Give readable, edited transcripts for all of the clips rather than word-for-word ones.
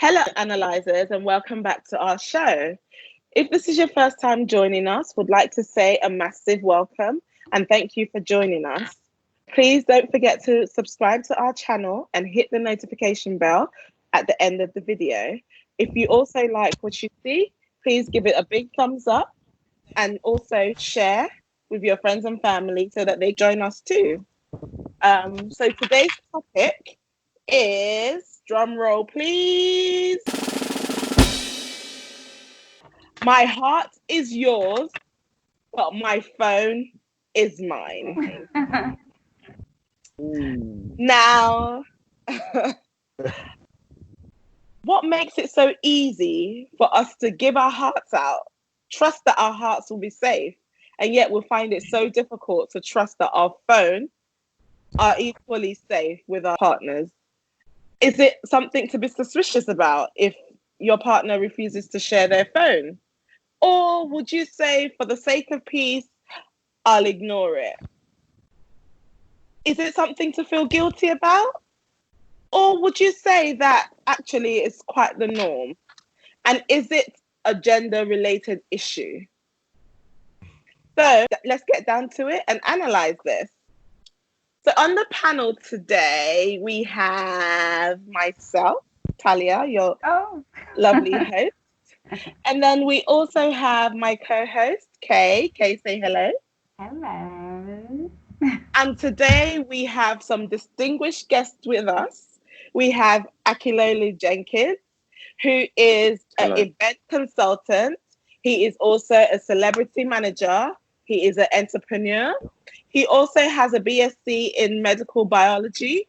Hello, analyzers, and welcome back to our show. If this is your first time joining us, would like to say a massive welcome and thank you for joining us. Please don't forget to subscribe to our channel and hit the notification bell at the end of the video. If you also like what you see, please give it a big thumbs up and also share with your friends and family so that they join us too. So today's topic is, drum roll please, my heart is yours, but my phone is mine. Now, what makes it so easy for us to give our hearts out, trust that our hearts will be safe, and yet we'll find it so difficult to trust that our phone are equally safe with our partners? Is it something to be suspicious about if your partner refuses to share their phone? Or would you say, for the sake of peace, I'll ignore it? Is it something to feel guilty about? Or would you say that actually it's quite the norm? And is it a gender-related issue? So let's get down to it and analyze this. So on the panel today, we have myself, Talia, your lovely host. And then we also have my co-host, Kay. Kay, say hello. Hello. And today we have some distinguished guests with us. We have Akilolu Jenkins, who is an event consultant. He is also a celebrity manager. He is an entrepreneur. He also has a BSc in medical biology.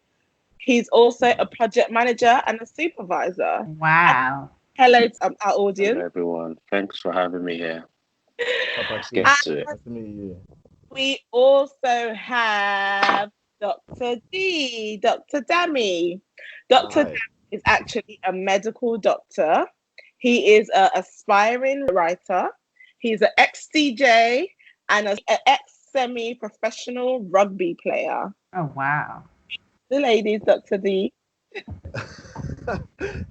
He's also a project manager and a supervisor. Wow. Hello to our audience. Hello, everyone. Thanks for having me here. Let's get to it. Nice to meet you. We also have Dr. D, Dr. Dami. Dr. Dami is actually a medical doctor. He is an aspiring writer. He's an ex-DJ and an ex-semi-professional rugby player. Oh, wow. The ladies, Dr. D.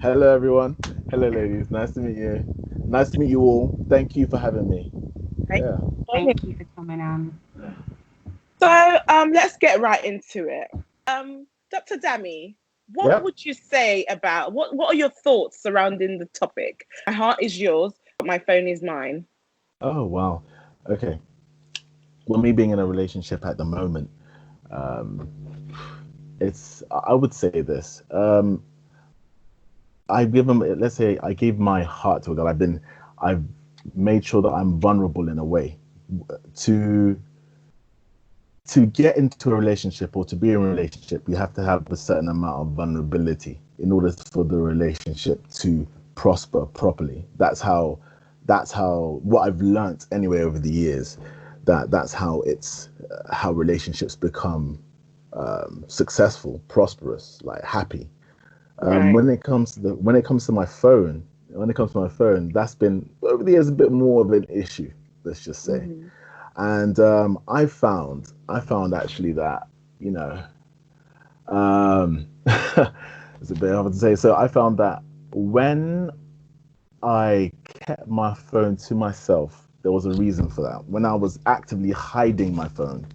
Hello, everyone. Hello, ladies. Nice to meet you. Nice to meet you all. Thank you for having me. Yeah. Thank you for coming on. So let's get right into it. Dr. Dami, what would you say about, what are your thoughts surrounding the topic? My heart is yours, but my phone is mine. Oh, wow. Okay. Well, me being in a relationship at the moment, I would say this. I give him, let's say I gave my heart to a girl. I've made sure that I'm vulnerable in a way to get into a relationship or to be in a relationship. You have to have a certain amount of vulnerability in order for the relationship to prosper properly. That's how what I've learnt anyway over the years. That's how how relationships become successful, prosperous, like happy. Right. When it comes to my phone, that's been over the years a bit more of an issue, let's just say. Mm-hmm. And I found actually that, it's a bit hard to say. So I found that when I kept my phone to myself, there was a reason for that. When I was actively hiding my phone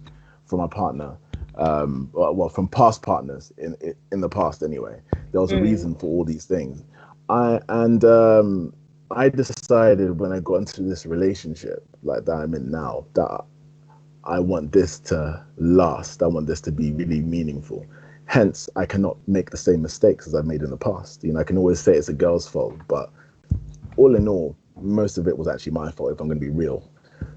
from my partner, from past partners in the past anyway, there was a reason for all these things. I decided when I got into this relationship like that I'm in now, that I want this to last. I want this to be really meaningful. Hence, I cannot make the same mistakes as I've made in the past. I can always say it's a girl's fault, but all in all, most of it was actually my fault, if I'm going to be real.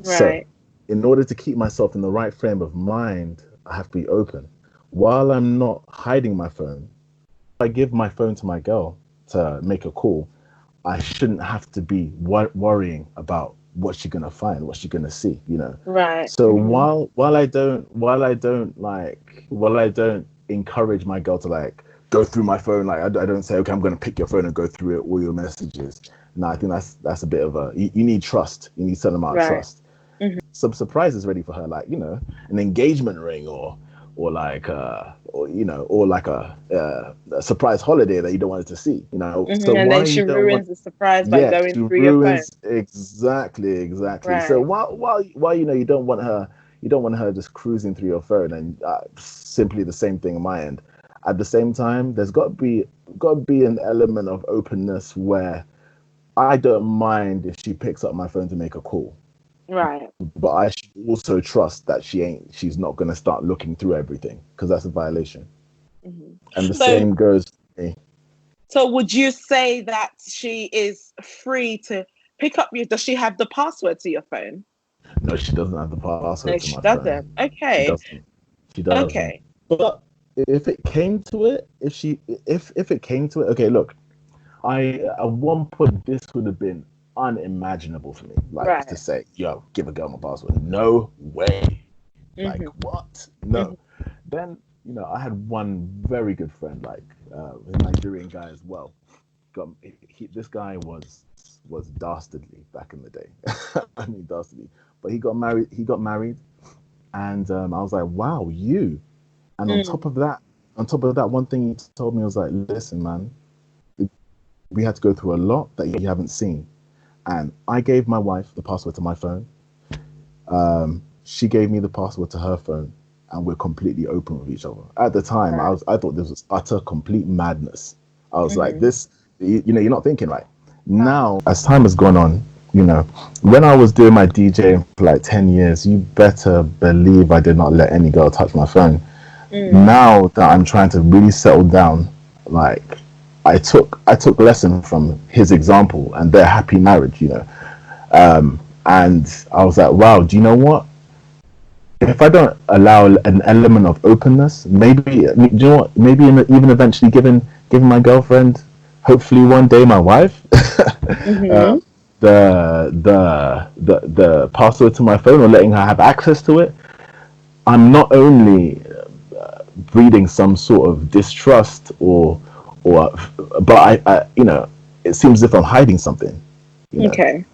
Right. So, in order to keep myself in the right frame of mind, I have to be open. While I'm not hiding my phone, if I give my phone to my girl to make a call, I shouldn't have to be worrying about what she's gonna find, what she's gonna see, Right. So while I don't encourage my girl to like go through my phone, like I don't say, okay, I'm gonna pick your phone and go through all your messages. No, I think that's a bit of you need trust. You need some amount of trust. Mm-hmm. Some surprises ready for her, like an engagement ring or or like a surprise holiday that you don't want her to see. So And why then you she don't want? ruins the surprise by Yeah, going she through your phone. ruins exactly. So Right. while you don't want her just cruising through your phone, and simply the same thing on my end. At the same time, there's got to be an element of openness where I don't mind if she picks up my phone to make a call, Right. but I should also trust that she's not going to start looking through everything, because that's a violation. Mhm. And the So, same goes for me. so would you say that she is free to pick up your? Does she have the password to your phone? No, she doesn't have the No, password to she my doesn't. phone. She Okay. doesn't. She doesn't. Okay. But if it came to it, if it came to it, okay, look, I at one point this would have been unimaginable for me, like to Right. say, "Yo, give a girl my password." No way. Like Hmm. what? No. Hmm. Then I had one very good friend, like a Nigerian guy as well. This guy was dastardly back in the day. I mean dastardly, but he got married. And I was like, "Wow, you!" And Mm. on top of that, one thing he told me was like, "Listen, man, we had to go through a lot that you haven't seen." And I gave my wife the password to my phone. She gave me the password to her phone, and we're completely open with each other. At the time, Right. I thought this was utter complete madness. I was like, Hmm. this, you're not thinking right. Right. Now, as time has gone on, when I was doing my DJing for like 10 years, you better believe I did not let any girl touch my phone. Mm. Now that I'm trying to really settle down, like I took lesson from his example and their happy marriage. And I was like, wow, do you know what? If I don't allow an element of openness, maybe, do you know what? Maybe even eventually giving my girlfriend, hopefully one day my wife, uh, Hmm. the password to my phone, or letting her have access to it, I'm not only breeding some sort of distrust, or but it seems as if I'm hiding something, you know. Okay.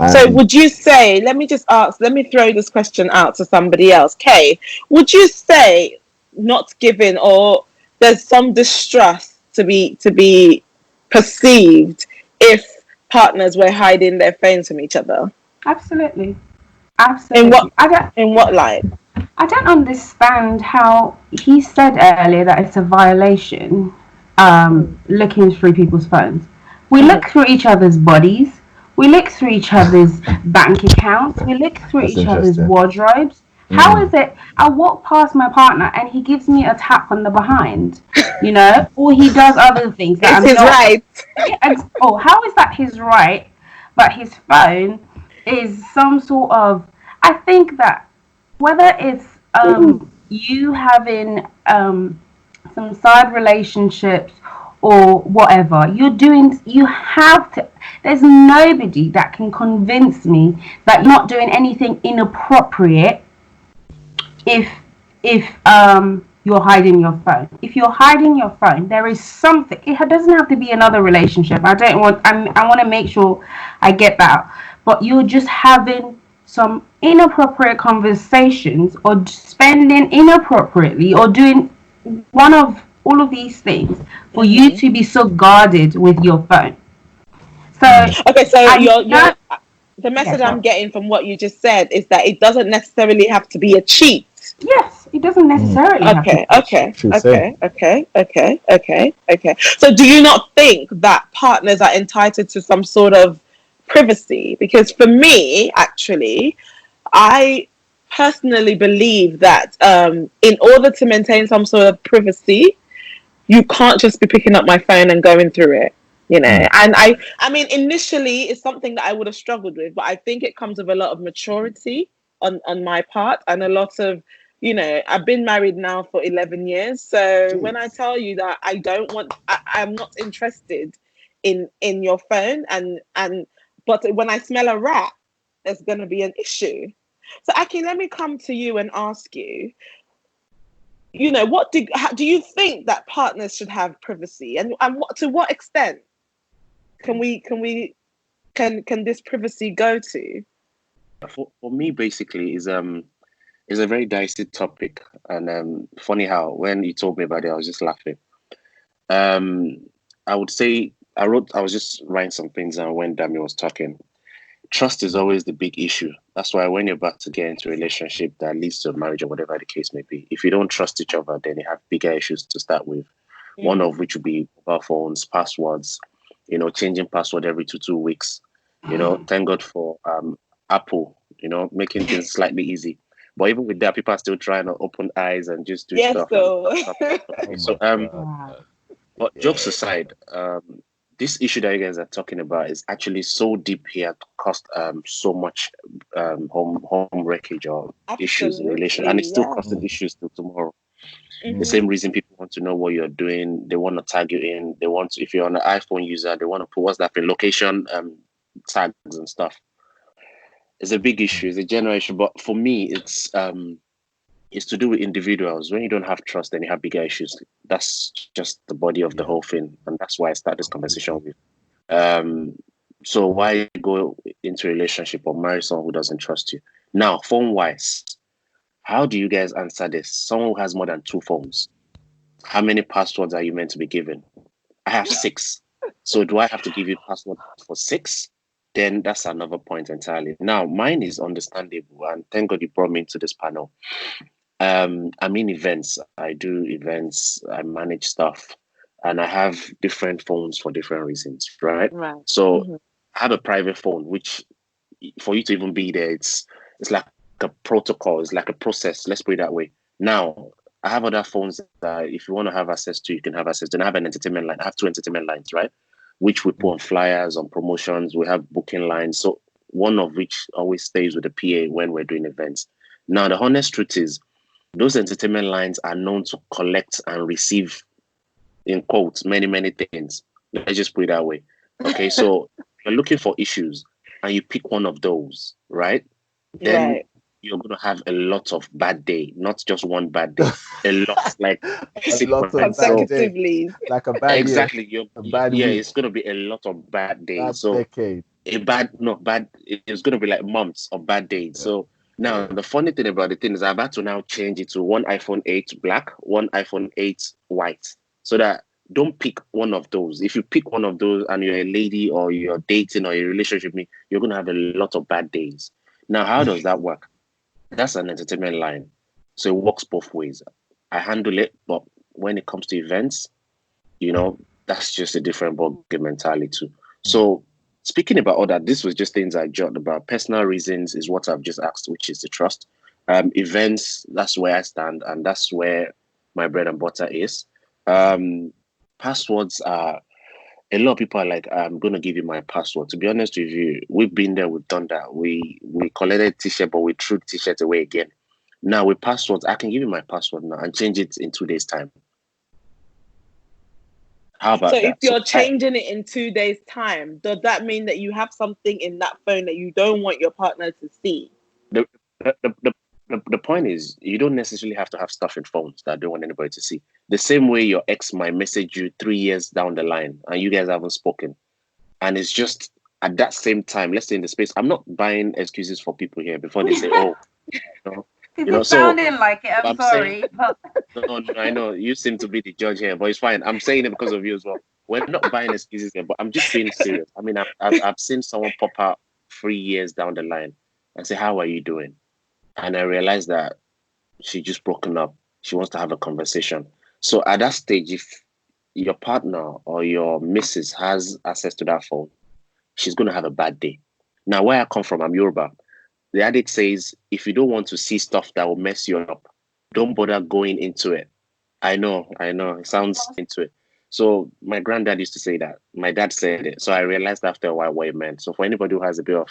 So And would you say, let me just ask, let me throw this question out to somebody else. Kay, would you say not giving, or there's some distrust to be perceived if partners were hiding their phones from each other? Absolutely. In what Absolutely. in what light? I don't understand how he said earlier that it's a violation Mm. looking through people's phones. We Hmm. look through each other's bodies. We look through each other's bank accounts. We look through that's each other's interesting. wardrobes. How Mm, is it I walk past my partner and he gives me a tap on the behind, or he does other things that It's I'm his not. right. Yeah, and, oh, how is that his right? But his phone is some sort of. I think that whether it's you having some side relationships or whatever you have to. There's nobody that can convince me that you're not doing anything inappropriate if you're hiding your phone. If you're hiding your phone, there is something. It doesn't have to be another relationship. I want to make sure I get that. But you're just having some inappropriate conversations, or spending inappropriately, or doing one of all of these things for you Hmm. to be so guarded with your phone. So mm. Okay, so I you're know. the Yeah, message I'm so getting from what you just said is that it doesn't necessarily have to be a cheat. yes, it doesn't Mm. necessarily have to Okay, be a okay, cheat. True say. okay, okay, okay, okay, okay. So, do you not think that partners are entitled to some sort of privacy? Because for me, actually, I personally believe that in order to maintain some sort of privacy, you can't just be picking up my phone and going through it. Mm. And I mean, initially, it's something that I would have struggled with, but I think it comes with a lot of maturity on my part, and a lot of, I've been married now for 11 years. So when I Jeez. tell you that I don't want, I'm not interested in your phone, but when I smell a rat, there's going to be an issue. So Aki, let me come to you and ask you, do you think that partners should have privacy, and to what extent can this privacy go to? For me, basically, is It's a very dicey topic, and funny how when you told me about it, I was just laughing. Um, I would say I was just writing some things down when Dami was talking. Trust is always the big issue. That's why when you're about to get into a relationship that leads to a marriage or whatever the case may be, if you don't trust each other, then you have bigger issues to start with. One of which would be mobile phones, passwords, changing password every two weeks. Thank God for Apple, making things slightly easy. But even with that, people are still trying to open eyes and just do Yes, stuff. so Oh So my God. but Yeah. jokes aside, this issue that you guys are talking about is actually so deep here to cost so much home wreckage or issues in relation, and it's absolutely, still yeah. causing issues till tomorrow. The Mhm. same reason people want to know what you're doing, they want to tag you in, they want to, if you're an iPhone user, they want to put what's that thing, location tags and stuff. It's a big issue, it's a generation, but for me, it's to do with individuals. When you don't have trust, then you have bigger issues. That's just the body of the Yeah. whole thing, and that's why I start this conversation with. Um, so why go into a relationship or marry someone who doesn't trust you? Now, phone wise, how do you guys answer this? Someone who has more than 2 phones, how many passwords are you meant to be given? I have 6. So do I have to give you password for 6? Then that's another point entirely. Now, mine is understandable, and thank God you brought me into this panel. I'm in events. I do events. I manage stuff, and I have different phones for different reasons, right? Right. So Mhm. I have a private phone, which for you to even be there, it's like a protocol. It's like a process. Let's put it that way. Now I have other phones that if you want to have access to, you can have access. Then I have an entertainment line. I have 2 entertainment lines, right? Which we put on flyers, on promotions. We have booking lines. So one of which always stays with the PA when we're doing events. Now the honest truth is those entertainment lines are known to collect and receive, in quotes, many, many things. Let's just put it that way. Okay, so you're looking for issues and you pick one of those, right? Then Right. you're going to have a lot of bad day, not just one bad day, a lot, like A lot of sequence. bad So day, Consecutively. like a bad year, exactly, a bad yeah, week, it's going to be a lot of bad days. bad So decade. a bad, not bad, it's going to be like months of bad days. Yeah. So now the funny thing about the thing is I've had to now change it to one iPhone 8 black, one iPhone 8 white, so that don't pick one of those. If you pick one of those and you're a lady or you're dating or you're in a relationship with me, you're going to have a lot of bad days. Now, how does that work? That's an entertainment line. So it works both ways. I handle it, but when it comes to events, that's just a different ballgame mentality too. So speaking about all that, this was just things I jotted about. Personal reasons is what I've just asked, which is the trust. Events, that's where I stand, and that's where my bread and butter is. Passwords are a lot of people are like, I'm gonna give you my password. To be honest with you, we've been there, we've done that. We collected t-shirt, but we threw the t-shirt away again. Now with passwords, I can give you my password now and change it in 2 days' time. How So about if that? So you're changing it in 2 days' time, does that mean that you have something in that phone that you don't want your partner to see? the, the, the, the point is you don't necessarily have to have stuff in phones that I don't want anybody to see. The same way your ex might message you 3 years down the line and you guys haven't spoken. And it's just at that same time, let's say in the space, I'm not buying excuses for people here before they say, oh, know, It's so sounding like it. I'm I'm saying, sorry, but no, I know you seem to be the judge here, but it's fine. I'm saying it because of you as well. We're not buying excuses here, but I'm just being serious. I mean, I've seen someone pop out 3 years down the line and say, how are you doing? And I realized that she just broken up. She wants to have a conversation. So at that stage, if your partner or your missus has access to that phone, she's going to have a bad day. Now, where I come from, I'm Yoruba. The adage says, if you don't want to see stuff that will mess you up, don't bother going into it. I know. It sounds into it. So my granddad used to say that. My dad said it. So I realized after a while what it meant. So for anybody who has a bit of,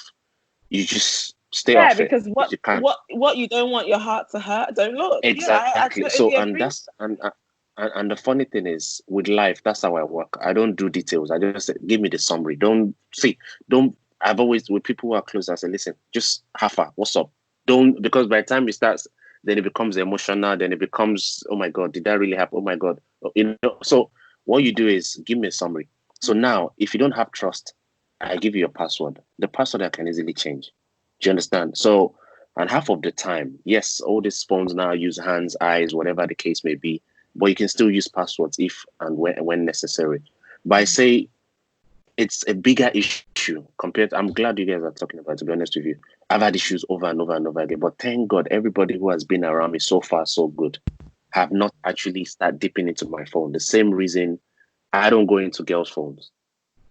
you just stay Yeah, off it because if what you can. what what you don't want your heart to hurt, don't look. Yeah, I Exactly. So totally agree. and the funny thing is with life, that's how I work. I don't do details. I just say, give me the summary. Don't see. Don't. I've always with people who are close. I say, listen, just half what's up. Don't because by the time it starts, then it becomes emotional. Then it becomes, oh my god, did that really happen? Oh my god, So what you do is give me a summary. So now, if you don't have trust, I give you your password. The password I can easily change. Do you understand? So And half of the time, yes, all these phones now use hands, eyes, whatever the case may be, but you can still use passwords if and when necessary. But I say it's a bigger issue compared. I'm glad you guys are talking about it, to be honest with you. I've had issues over and over and over again, but thank God everybody who has been around me so far so good have not actually started dipping into my phone. The same reason I don't go into girls' phones.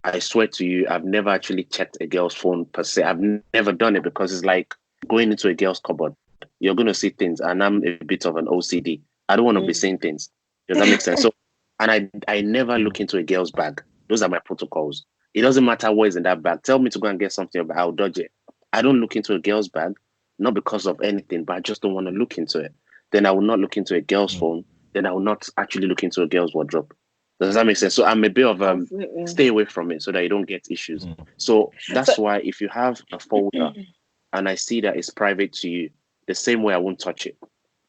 I swear to you, I've never actually checked a girl's phone per se. I've never done it because it's like going into a girl's cupboard. You're going to see things, and I'm a bit of an OCD. I don't want to be seeing things. Does that make sense? So, and I never look into a girl's bag. Those are my protocols. It doesn't matter what is in that bag. Tell me to go and get something, but I'll dodge it. I don't look into a girl's bag, not because of anything, but I just don't want to look into it. Then I will not look into a girl's phone. Then I will not actually look into a girl's wardrobe. Does that make sense? So I'm a bit of stay away from it so that you don't get issues. So that's why if you have a folder and I see that it's private to you, the same way I won't touch it.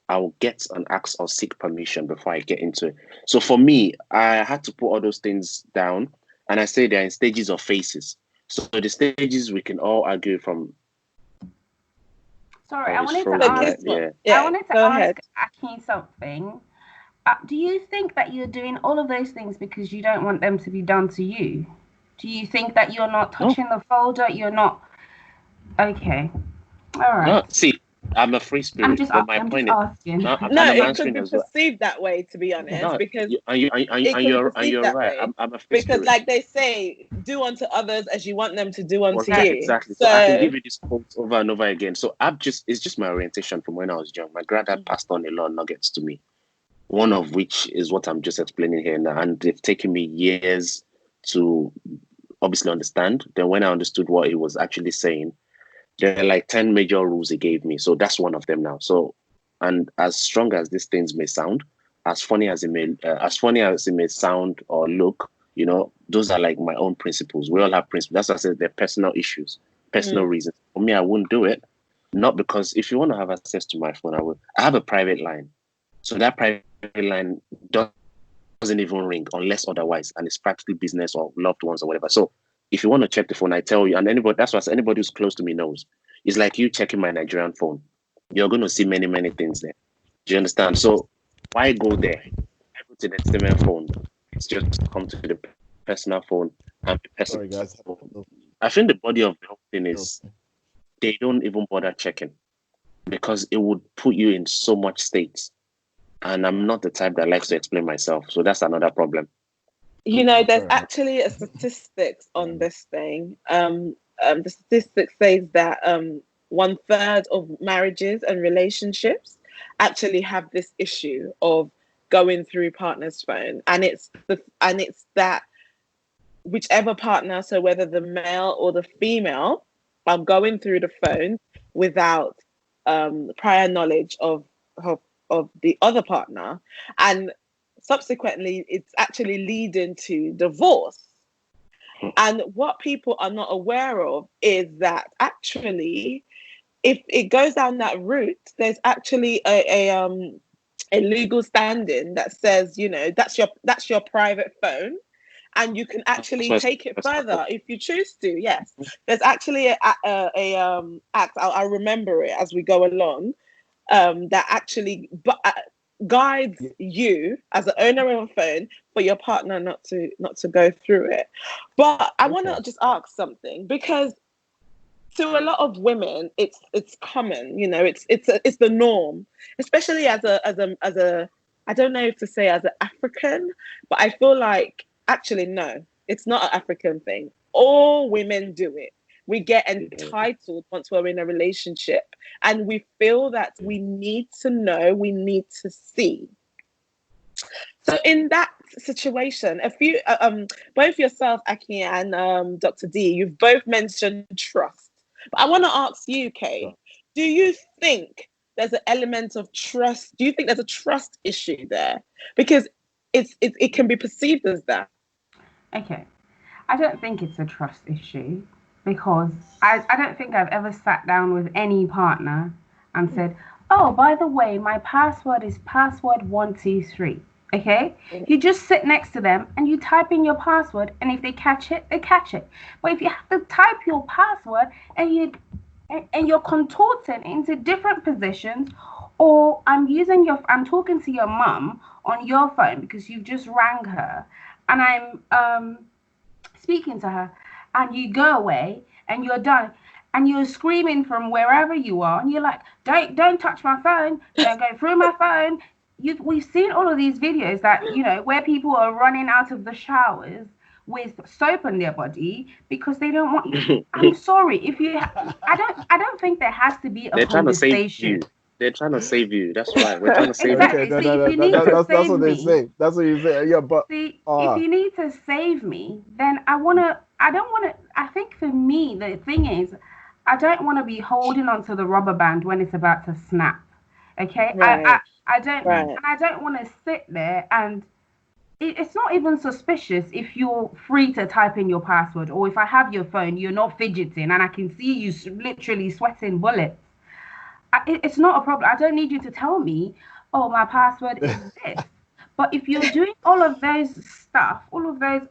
I will get and ask or seek permission before I get into it. So for me, I had to put all those things down, and I say they're in stages of phases. So the stages we can all argue from. Sorry, I wanted to ask Aki something. Do you think that you're doing all of those things because you don't want them to be done to you? Do you think that you're not touching the folder? You're not. Okay. All right. No, see, I'm a free spirit. I'm just asking. It could be perceived that way, to be honest, because you're right. I'm a free spirit. Because, like they say, do unto others as you want them to do unto you. Exactly. So I can give you this quote over and over again. So it's just my orientation from when I was young. My granddad passed on a lot of nuggets to me. One of which is what I'm just explaining here now. And they've taken me years to obviously understand. Then when I understood what he was actually saying, there are like 10 major rules he gave me. So that's one of them now. So, and as strong as these things may sound, as funny as it may sound or look, you know, those are like my own principles. We all have principles. That's why I said they're personal issues, personal reasons. For me, I wouldn't do it. Not because if you want to have access to my phone, I will. I have a private line. So that private line doesn't even ring unless otherwise, and it's practically business or loved ones or whatever. So if you want to check the phone, I tell you, and that's what anybody who's close to me knows. It's like you checking my Nigerian phone. You're going to see many, many things there. Do you understand? So why go there? I go to the external phone. It's just come to the personal phone and the personal. Sorry, guys. Phone. I think the body of the whole thing is they don't even bother checking because it would put you in so much states. And I'm not the type that likes to explain myself. So that's another problem. You know, there's actually a statistics on this thing. The statistics says that 1/3 of marriages and relationships actually have this issue of going through partner's phone. And it's that whichever partner, so whether the male or the female, are going through the phone without prior knowledge of the other partner, and subsequently it's actually leading to divorce. And what people are not aware of is that actually if it goes down that route, there's actually a legal standing that says, you know, that's your private phone, and you can actually take it further if you choose to. Yes, there's actually a act. I'll remember it as we go along. That actually guides you as the owner of a phone for your partner not to go through it. But I want to just ask something, because to a lot of women it's common, you know, it's the norm, especially as a I don't know if to say as an African, but I feel like actually no, it's not an African thing. All women do it. We get entitled once we're in a relationship, and we feel that we need to know, we need to see. So in that situation, both yourself, Aki, and Dr. D, you've both mentioned trust. But I want to ask you, Kay, do you think there's an element of trust? Do you think there's a trust issue there? Because it can be perceived as that. Okay. I don't think it's a trust issue, because I don't think I've ever sat down with any partner and said, oh, by the way, my password is password 123. Okay? You just sit next to them and you type in your password, and if they catch it, they catch it. But if you have to type your password and you and you're contorting into different positions, or I'm talking to your mum on your phone because you've just rang her, and I'm speaking to her, and you go away and you're done, and you're screaming from wherever you are, and you're like, don't touch my phone, don't go through my phone. We've seen all of these videos that, where people are running out of the showers with soap on their body because they don't want you. I'm sorry, if you I don't think there has to be a They're trying to save conversation. you. They're trying to save you. That's right. We're trying to save you. Exactly. Okay, no, See, no, if no, you need to that's save what they me, say. That's what you say. Yeah, but see, if you need to save me, then I don't wanna, I think for me, the thing is, I don't want to be holding onto the rubber band when it's about to snap. Okay? Right. I don't, Right. and I don't want to sit there and it's not even suspicious if you're free to type in your password, or if I have your phone, you're not fidgeting and I can see you literally sweating bullets. It's not a problem. I don't need you to tell me, oh, my password is this. But if you're doing all of those stuff, all of those,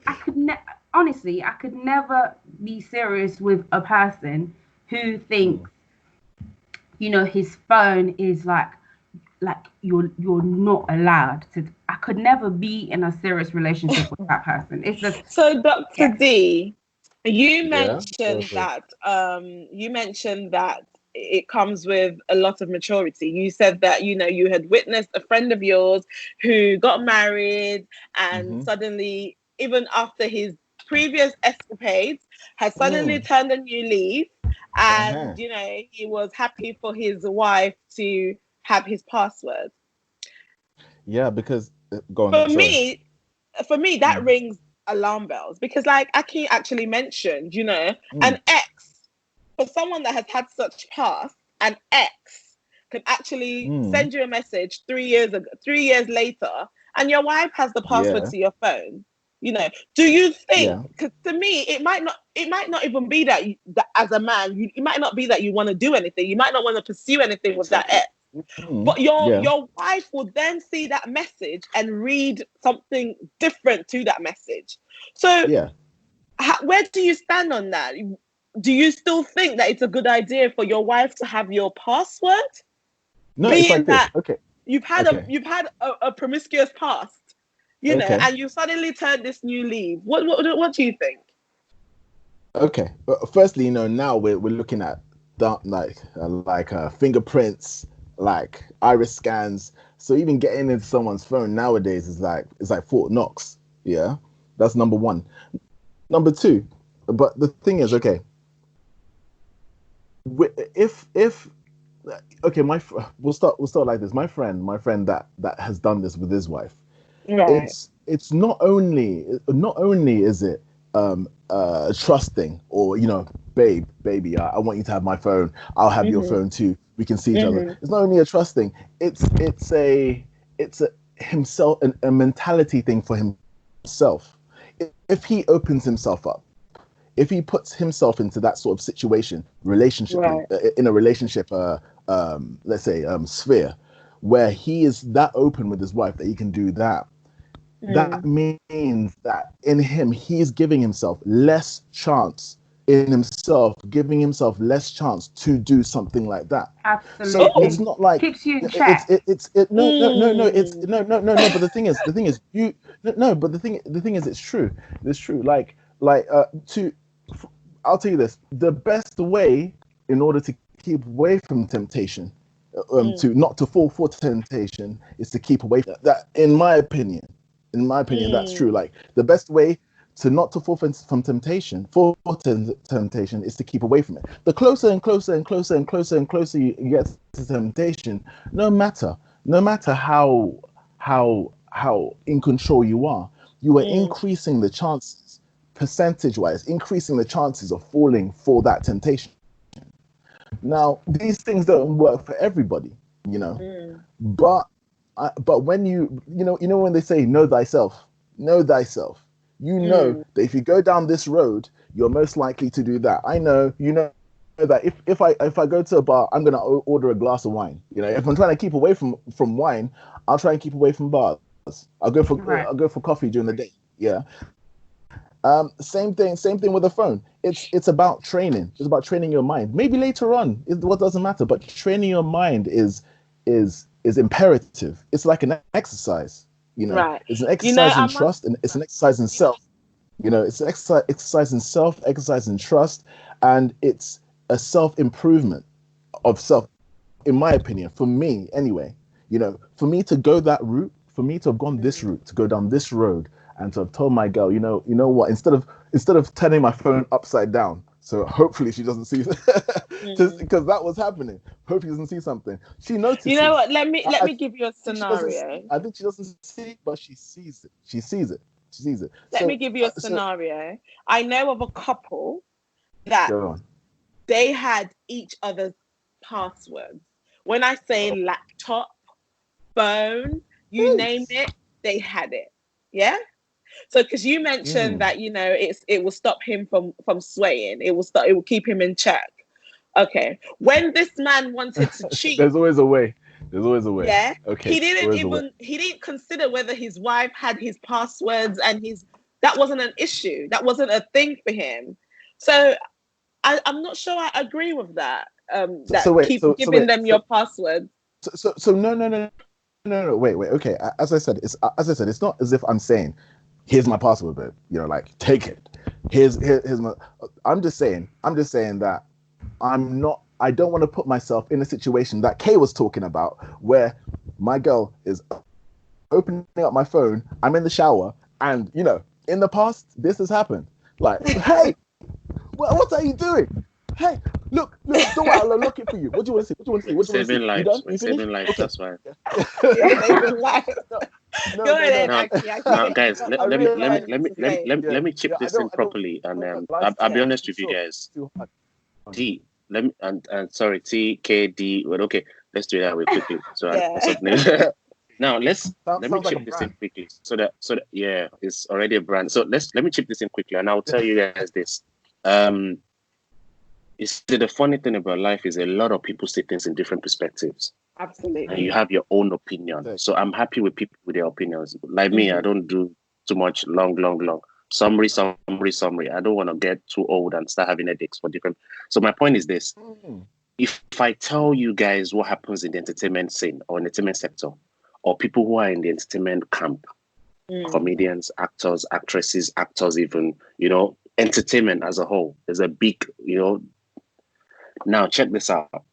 honestly, I could never be serious with a person who thinks, his phone is like you're not allowed to. I could never be in a serious relationship with that person. It's just, So, Dr. yeah. D, you yeah, mentioned that it comes with a lot of maturity. You said that you had witnessed a friend of yours who got married, and suddenly, even after his previous escapades, has suddenly turned a new leaf, and he was happy for his wife to have his password. yeah, because go For on. Sorry. me, that rings alarm bells, because like Aki actually mentioned, an ex, for someone that has had such past, an ex can actually send you a message 3 years later, and your wife has the password Yeah, to your phone. Do you yeah. think? Because to me, it might not even be that, that as a man, it might not be that you want to do anything. You might not want to pursue anything with that ex. But Yeah. your wife will then see that message and read something different to that message. So Yeah. where do you stand on that? Do you still think that it's a good idea for your wife to have your password, No, it's being like this. that Okay. you've had Okay. a promiscuous past, Okay. and you suddenly turn this new leaf? What do you think? Okay. Firstly, now we're looking at that, fingerprints, like iris scans. So even getting into someone's phone nowadays is like Fort Knox. Yeah, that's number one. Number two, but the thing is, okay, if okay, we'll start like this. My friend that has done this with his wife. Right. It's not only is it trusting, or baby, I want you to have my phone, I'll have your Mhm. phone too, we can see each other. Mhm. It's not only a trusting, it's a himself, a mentality thing for himself. If he opens himself up, if he puts himself into that sort of situation, relationship, Right. in a relationship, let's say, sphere, where he is that open with his wife that he can do that, that Mm. means that in him, he's giving himself less chance, giving himself less chance to do something like that. So it's Absolutely. not like Keeps you in it's check. it, it's it no no no no it's Mm. no, but the thing is you no but the thing is, it's true, like to I'll tell you this: the best way in order to keep away from temptation, Mm. to not to fall for temptation, is to keep away from that. In my opinion, that's true. Mm. Like the best way to not to fall from temptation, temptation, is to keep away from it. The closer and closer and closer and closer and closer you get to temptation, no matter how in control you are, you are Mm. increasing the chances, percentage-wise, increasing the chances of falling for that temptation. Now, these things don't work for everybody, you know, Mm. but but when when they say know thyself, Mm. that if you go down this road, you're most likely to do that. I know, that if I go to a bar, I'm gonna order a glass of wine. If I'm trying to keep away from wine, I'll try and keep away from bars. I'll go for Right. I'll go for coffee during the day. Yeah. Same thing with the phone. It's about training. It's about training your mind. Maybe later on, what doesn't matter, but training your mind is imperative. It's like an exercise. Right. It's an You know, exercise in trust, and it's an exercise in self. It's an exercise in self, exercise in trust, and it's a self improvement of self, in my opinion. For me, anyway. For me to go that route, for me to have gone this route, to go down this road, and to have told my girl, you know what, instead of turning my phone upside down, so hopefully she doesn't see, because that was happening. Hope she doesn't see something. She notices. You know what? Let me give you a I think scenario. I think she doesn't see, but she sees it. She sees it. Let me give you a scenario. I know of a couple that Go on. they had each other's passwords. When I say laptop, phone, you name it, they had it. Yeah. So, because you mentioned that it will stop him from swaying. It will keep him in check. Okay. When this man wanted to cheat, There's always a way. Yeah. Okay. He didn't consider whether his wife had his passwords, and that wasn't an issue. That wasn't a thing for him. So I'm not sure I agree with that. Giving them your passwords. So no. Wait. Okay. As I said, it's not as if I'm saying, here's my password, babe. Like, take it. Here's my. I'm just saying that I don't want to put myself in a situation that Kay was talking about, where my girl is opening up my phone, I'm in the shower, and in the past this has happened. Like, hey, what are you doing? Hey, look, don't worry, I'll unlock it for you. What do you want to see? What do you want to see? Saving lives. You done? We're You finished? saving lives. Okay. That's why. Saving lives. No. Go ahead, Now, guys, let me chip this in properly, and I'll be honest with you guys. D, let me and sorry, T K D. Well, okay, let's do it that way quickly. So now let me chip this in quickly. So that yeah, it's already a brand. So let me chip this in quickly, and I'll tell you guys this. The funny thing about life is a lot of people see things in different perspectives. Absolutely. And you have your own opinion. So I'm happy with people with their opinions. Like me, I don't do too much long. Summary. I don't want to get too old and start having headaches for different. So my point is this. If I tell you guys what happens in the entertainment scene or entertainment sector, or people who are in the entertainment camp, comedians, actors, actresses, actors, even, entertainment as a whole, there's a big, Now check this out.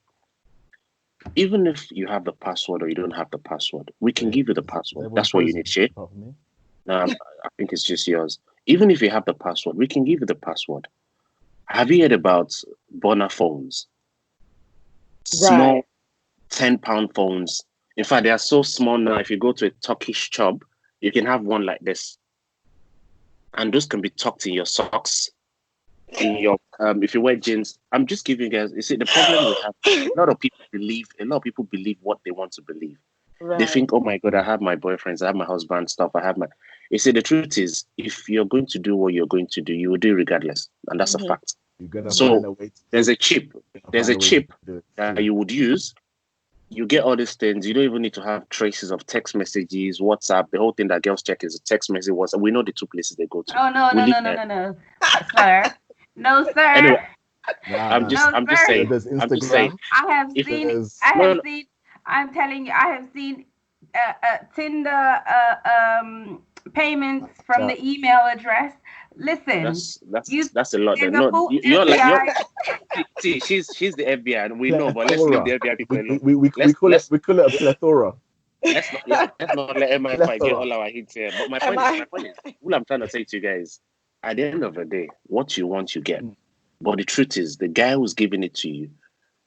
Even if you have the password or you don't have the password, we can give you the password. That's what you need, Shay. Now, I think it's just yours. Even if you have the password, we can give you the password. Have you heard about burner phones? Small 10-pound phones. In fact, they are so small now. If you go to a Turkish shop, you can have one like this. And those can be tucked in your socks, in your if you wear jeans. I'm just giving you guys, you see, the problem we have, a lot of people believe what they want to believe. They think, oh my God, I have my boyfriends, I have my husband, stuff, you see, the truth is, if you're going to do what you're going to do, you will do regardless. And that's a fact. So there's a chip that you would use. You get all these things. You don't even need to have traces of text messages, WhatsApp. The whole thing that girls check is a text message, WhatsApp. We know the two places they go to. Oh, no, sir. No, sir. Anyway, I'm just saying. I have seen. I'm telling you, I have seen Tinder payments from the email address. Listen, that's a lot. No, you're like see, she's the FBI, and we know, but let's leave the FBI people alone. We call it a plethora. Let's not let MI5 get all our hits here. But my point is, what I'm trying to say to you guys, at the end of the day, what you want, you get. But the truth is, the guy who's giving it to you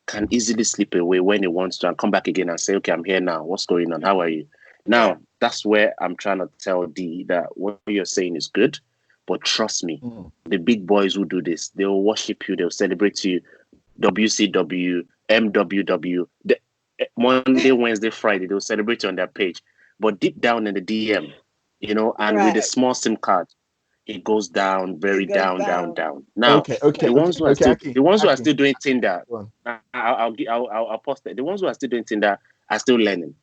can easily slip away when he wants to and come back again and say, okay, I'm here now. What's going on? How are you? Now, that's where I'm trying to tell D that what you're saying is good. But trust me, the big boys who do this, they'll worship you, they'll celebrate you. WCW, MWW, Monday, Wednesday, Friday, they'll celebrate you on their page. But deep down in the DM, and with a small SIM card, it goes down, down. Now, the ones who are still doing Tinder, I'll post it. The ones who are still doing Tinder are still learning.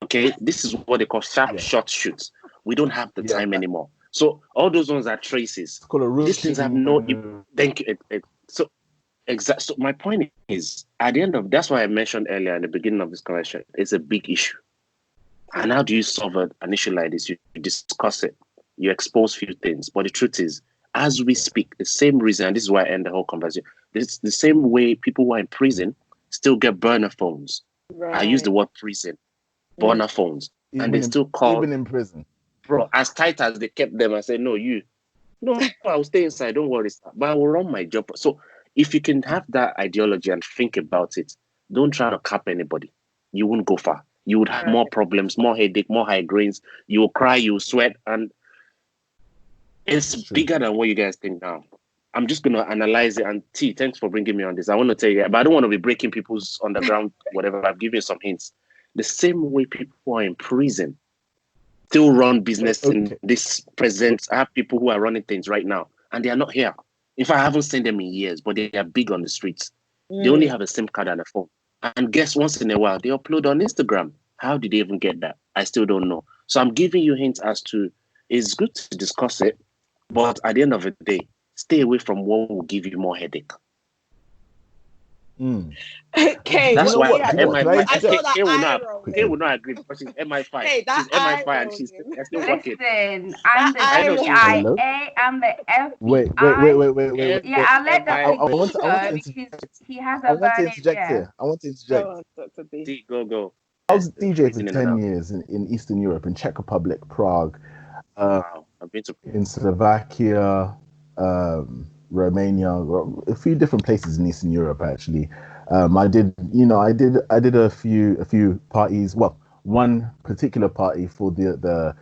Okay, this is what they call short shoots. We don't have the time anymore. So all those ones are traces. It's called a These things have no. Thank you. So exact. So my point is, at the end of that's why I mentioned earlier in the beginning of this conversation, it's a big issue. And how do you solve an issue like this? You discuss it, you expose few things. But the truth is, as we speak, the same reason, and this is why I end the whole conversation. It's the same way people who are in prison still get burner phones. Right. I use the word prison, burner phones, and they still call even in prison. Bro, as tight as they kept them, I said, no, I'll stay inside. Don't worry, sir. But I will run my job. So if you can have that ideology and think about it, don't try to cap anybody. You won't go far. You would have more problems, more headache, more high grains. You will cry, you will sweat, and it's bigger than what you guys think now. I'm just going to analyze it. And T, thanks for bringing me on this. I want to tell you, but I don't want to be breaking people's underground, whatever. I've given you some hints. The same way people are in prison still run business in this present. I have people who are running things right now, and they are not here. In fact, I haven't seen them in years, but they are big on the streets. They only have a SIM card and a phone. And guess once in a while, they upload on Instagram. How did they even get that? I still don't know. So I'm giving you hints as to, it's good to discuss it, but at the end of the day, stay away from what will give you more headache. Okay, that's why Kay will not agree because she's MI5. She's MI5 and she's still working. Listen, I'm the CIA, I'm the FBI. Wait. Yeah, I'll let I want to because he has a burning here. I want to interject. Go. I was DJ for 10 years in Eastern Europe, in Czech Republic, Prague, I've been to in Slovakia, Romania, a few different places in Eastern Europe actually. I did a few parties. Well, one particular party for the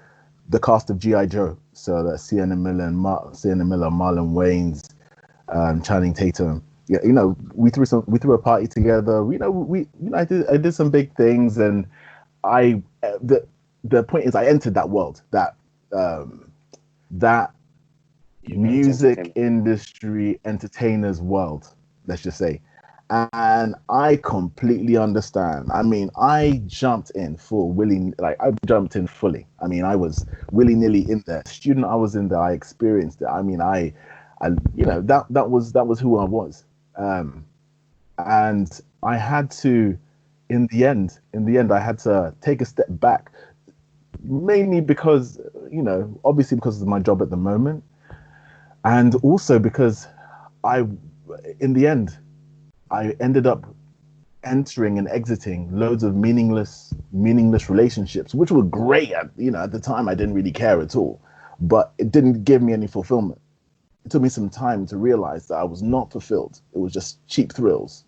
cast of G.I. Joe. So that's Sienna Miller, Marlon Wayans, Channing Tatum. Yeah, we threw a party together. I did some big things, and the point is I entered that world, that music industry entertainers world, let's just say, and I completely understand. I mean, I jumped in fully. I mean, I was willy-nilly in there. Student I was in there, I experienced it. I mean, that was who I was. And I had to, in the end, I had to take a step back, mainly because, obviously because of my job at the moment, and also because in the end, I ended up entering and exiting loads of meaningless relationships, which were great. At the time, I didn't really care at all, but it didn't give me any fulfillment. It took me some time to realize that I was not fulfilled. It was just cheap thrills,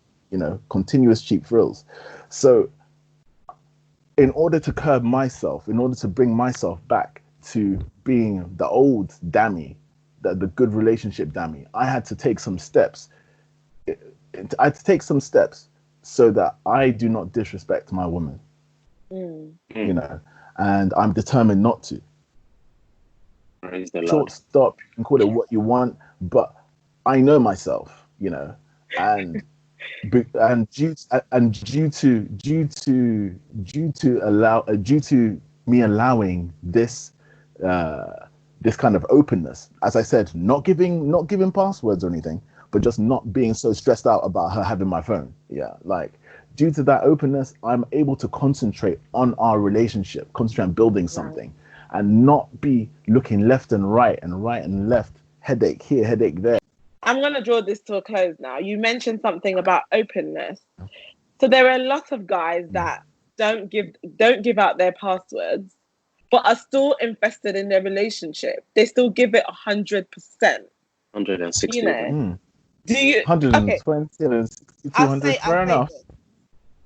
continuous cheap thrills. So in order to curb myself, in order to bring myself back to being the old Dammy, the good relationship Dammy, I had to take some steps. I had to take some steps so that I do not disrespect my woman, and I'm determined not to. Short stop, you can call it what you want, but I know myself, and due to me allowing this kind of openness, as I said, not giving passwords or anything, but just not being so stressed out about her having my phone. Yeah, like due to that openness, I'm able to concentrate on our relationship, concentrate on building something. And not be looking left and right and left, headache here, headache there. I'm going to draw this to a close now. You mentioned something about openness. So there are a lot of guys that don't give out their passwords, but are still invested in their relationship. They still give it 100%. 160. Do you? 120, 160, 200, fair enough.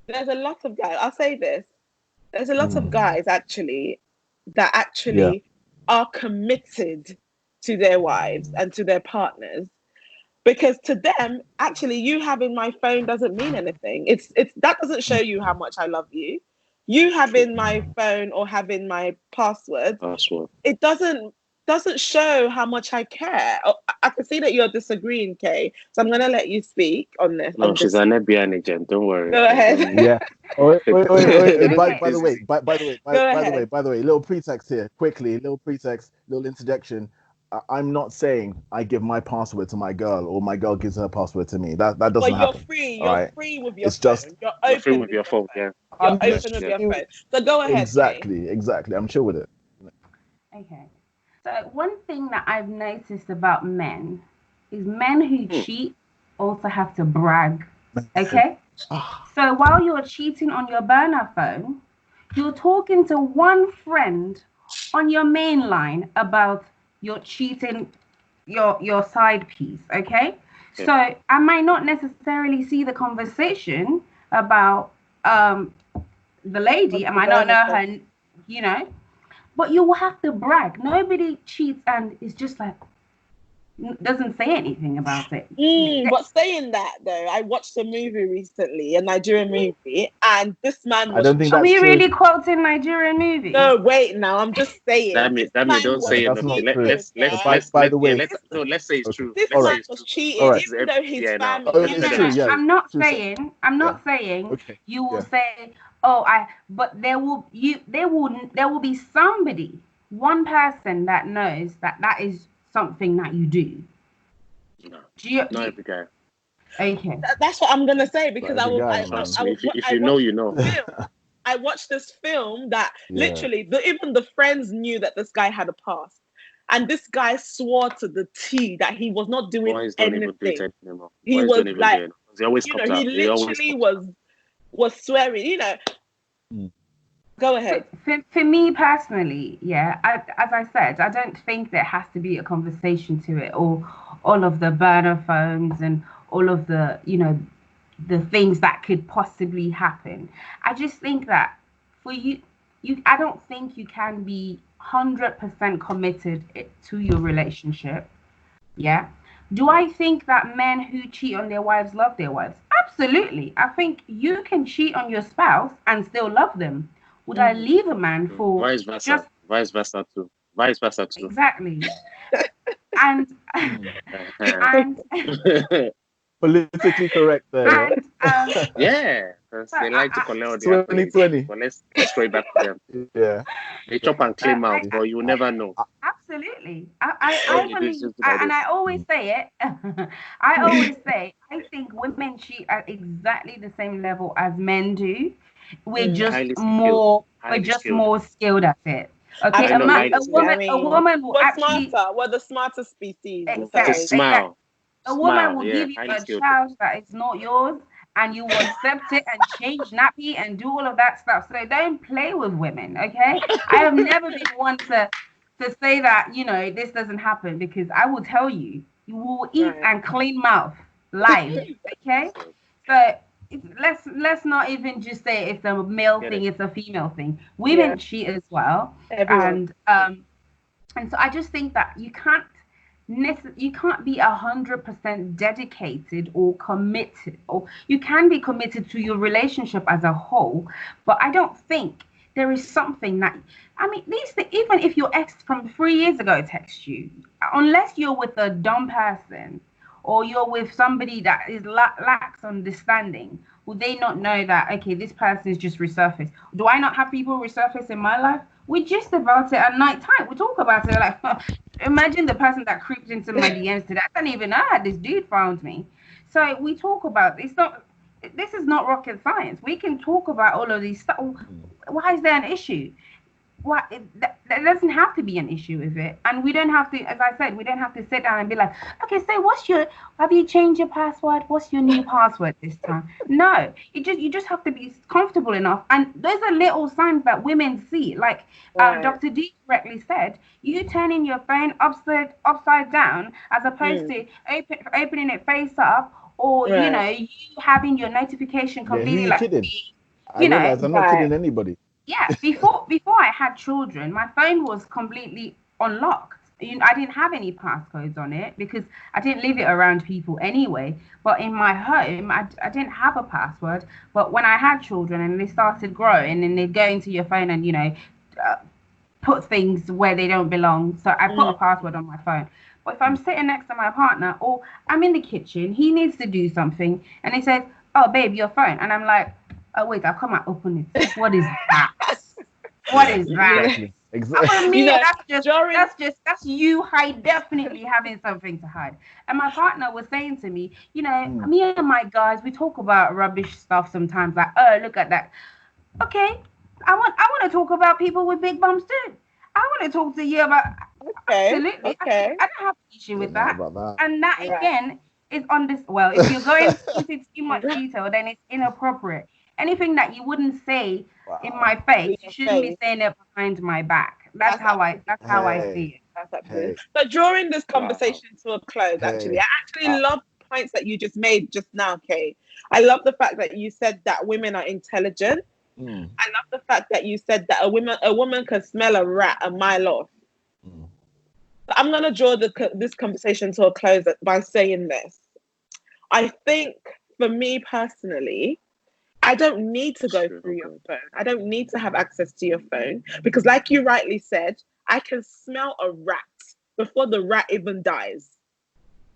There's a lot of guys. I'll say this. There's a lot of guys that are committed to their wives and to their partners, because to them, actually, you having my phone doesn't mean anything. It's that doesn't show you how much I love you. You having my phone or having my password, it doesn't doesn't show how much I care. Oh, I can see that you're disagreeing, Kay. So I'm going to let you speak on this. No, on she's this. an FBI agent. Don't worry. Go ahead. Yeah. Oh, wait. Don't By take the this way, easy. Go ahead. by the way, little pretext here, quickly, little pretext, little interjection. I'm not saying I give my password to my girl or my girl gives her password to me. That doesn't But you're happen. free. All You're right. free with your It's just phone. You're You're free open with with your your phone, phone. yeah. You're I'm Yes, open with yeah. your phone. So go ahead, Kay. exactly. I'm chill with it. Okay. So one thing that I've noticed about men is men who cheat also have to brag. Okay? Ah, So while you're cheating on your burner phone, you're talking to one friend on your main line about your cheating your side piece, okay? Yeah. So I might not necessarily see the conversation about the lady. I might not know her, you know, but you will have to brag. Nobody cheats and is just like doesn't say anything about it. But saying that though, I watched a movie recently, a Nigerian movie, and this man I was don't think Are that's we true. really quoting Nigerian movies? No, wait now. I'm just saying. Damn This it, man don't was say it. That's not true. cheating, yeah. By Let's the yeah, way, let's say it's okay. true. This All Let's say right. man it's was true. All cheating, right. This is even though his FBI now. Oh, family. Let's it's let true. them. Yeah. I'm not True. saying. I'm Yeah. not saying. Okay. You will Yeah. say, "Oh, But there will be somebody, one person that knows that that is something that you do. No, Do you? not every guy. Okay. That's what I'm gonna say Not because every guy, Trust man. me. If you know, you know. I watched this film that Yeah. literally even the friends knew that this guy had a past, and this guy swore to the T that he was not doing Boys don't even do it anything. anymore. He Boys was don't even do like, it. It always you know, comes he out. It always literally comes out. was swearing. You know, Mm. go ahead. For me personally, yeah, as I said, I don't think there has to be a conversation to it, or all of the burner phones and all of the, the things that could possibly happen. I just think that for I don't think you can be 100% committed to your relationship. Yeah. Do I think that men who cheat on their wives love their wives? Absolutely. I think you can cheat on your spouse and still love them. Would I leave a man for Vice versa. just Vice versa too. Vice versa too. exactly? And and Politically correct there, and Yeah, because so they like to collect all the yeah. accolades. 2020. But let's throw it back to them. Yeah. They chop and so claim out, but you will never know. absolutely. All I you do is believe, just do like and this. I always say it. I always say, I think women cheat at exactly the same level as men do. Highly skilled. We're Highly just skilled. more skilled at it. Okay, I know highly skilled. I a mean, woman will we're actually smarter. We're the smarter species. It's a So exact. smile. A woman Smile, will yeah, give you highly a skilled. child that is not yours, and you will accept it and change nappy and do all of that stuff. So don't play with women, okay? I have never been one to say that this doesn't happen, because I will tell you, you will eat right. and clean mouth live, okay? So, So let's not even just say it's a male get thing, it. it's a female thing. Yeah. Women cheat as well, Everyone. and so I just think that you can't be 100% dedicated or committed, or you can be committed to your relationship as a whole, but I don't think there is something that, I mean, even if your ex from 3 years ago texts you, unless you're with a dumb person or you're with somebody that is lacks understanding, would they not know that, okay, this person is just resurfaced? Do I not have people resurface in my life? We just about it at night time. We talk about it like, imagine the person that creeped into my DMs today. I don't even know how this dude found me. So we talk about it's not. This is not rocket science. We can talk about all of these stuff. Why is there an issue? Why there doesn't have to be an issue with it, and we don't have to. As I said, we don't have to sit down and be like, okay, so have you changed your password? What's your new password this time? No, you just have to be comfortable enough, and those are little signs that women see. Like Right. Dr. D correctly said, you turning your phone upside down as opposed to opening it face up, or Right. you having your notification Yeah. Who completely you like, kidding? I you know realize I'm not Right. kidding anybody. yeah, before I had children, my phone was completely unlocked. I didn't have any passcodes on it because I didn't leave it around people anyway. But in my home, I didn't have a password. But when I had children and they started growing and they'd go into your phone and uh, put things where they don't belong. So I put a password on my phone. But if I'm sitting next to my partner or I'm in the kitchen, he needs to do something, and he says, "Oh, babe, your phone," and I'm like, "Oh, wait, I'll come and open it. What is that? What is that?" Exactly. Exactly. For me, during that's you definitely having something to hide. And my partner was saying to me, me and my guys, we talk about rubbish stuff sometimes, like, oh, look at that. Okay, I want to talk about people with big bums too. I want to talk to you about absolutely. okay. I don't have an issue with Know that. about that. And that Right. again is on this. Well, if you're going into too much detail, then it's inappropriate. Anything that you wouldn't say in Wow. my face, you Your shouldn't be face. saying it behind my back. That's how I Hey, see it. That's absolutely. hey, So drawing this Wow. conversation to a close, actually, hey. I actually love the points that you just made just now, Kay. I love the fact that you said that women are intelligent. Mm, I love the fact that you said that a woman can smell a rat a mile off. mm. I'm gonna draw this conversation to a close by saying this. I think for me personally, I don't need to go through your phone. I don't need to have access to your phone because, like you rightly said, I can smell a rat before the rat even dies.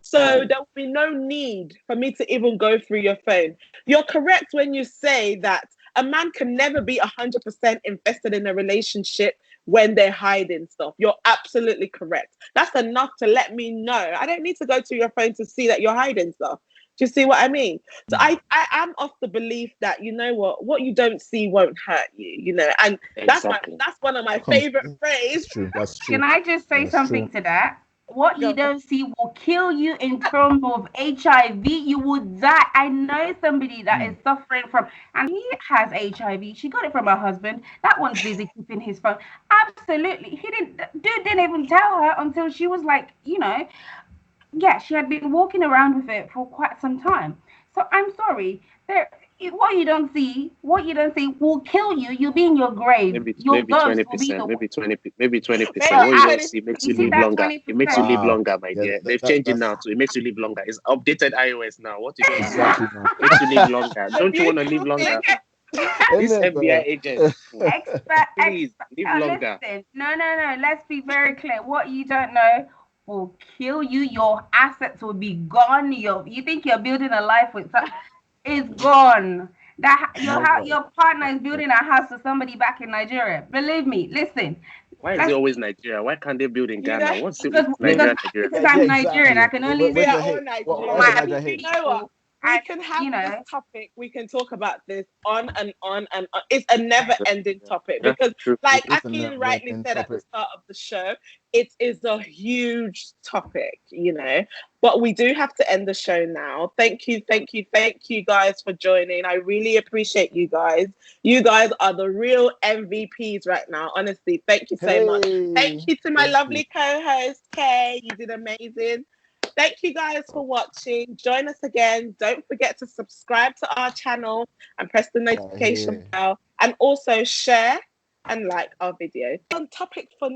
So there will be no need for me to even go through your phone. You're correct when you say that a man can never be 100% invested in a relationship when they're hiding stuff. You're absolutely correct. That's enough to let me know. I don't need to go to your phone to see that you're hiding stuff. Do you see what I mean? So I am of the belief that, you know what you don't see won't hurt you, and Exactly. that's one of my Comes, favorite that's phrases. true. That's true. Can I just say That's something true. to that? What you Go. don't see will kill you in terms of HIV. You would die. I know somebody that is Mm. suffering from, and he has HIV. She got it from her husband. That one's busy keeping his phone. Absolutely. Dude didn't even tell her until she was like, yeah, she had been walking around with it for quite some time. So I'm sorry. What you don't see will kill you. You'll be in your grave. Your Maybe ghost will be 20%, the maybe 20%. Maybe What you don't 20. see makes you you see live that longer. It makes you 20%. live Wow. longer, my Yeah, dear. They've changed it that's now, so it makes you live longer. It's updated iOS now. What you don't see exactly, man. makes you live longer. The Don't you want to live beautiful longer? thing. Isn't This it, FBI though? agent, please live longer. Listen, no. Let's be very clear. What you don't know will kill you. Your assets will be gone. You think you're building a life with some, it's gone. No way. Your partner is building a house for somebody back in Nigeria. Believe me. Listen, Why is it let's always Nigeria? Why can't they build in You know, Ghana? What's it because with because Nigeria, Nigeria? because Yeah, I'm Nigerian. I exactly. can only we Where's are the speak all hate? for Why Nigerians. is it my And Niger you hate? know what? people, We and can have you this know. topic. We can talk about this on and on and on. It's a never-ending Yeah, topic Yeah, because, true. like it is a Akin rightly never-ending said at the topic. start of the show, it is a huge topic. But we do have to end the show now. Thank you guys for joining. I really appreciate you guys. You guys are the real MVPs right now. Honestly, thank you so much. Thank Hey, you to my thank you. lovely co-host, Kay. You did amazing. Thank you guys for watching. Join us again. Don't forget to subscribe to our channel and press the Yeah, notification here. bell. And also share and like our video. On topic for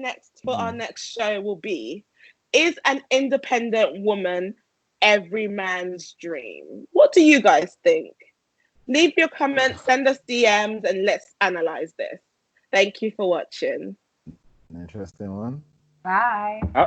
our Mm. next show will be, is an independent woman every man's dream? What do you guys think? Leave your comments, send us DMs, and let's analyze this. Thank you for watching. An interesting one. Bye. How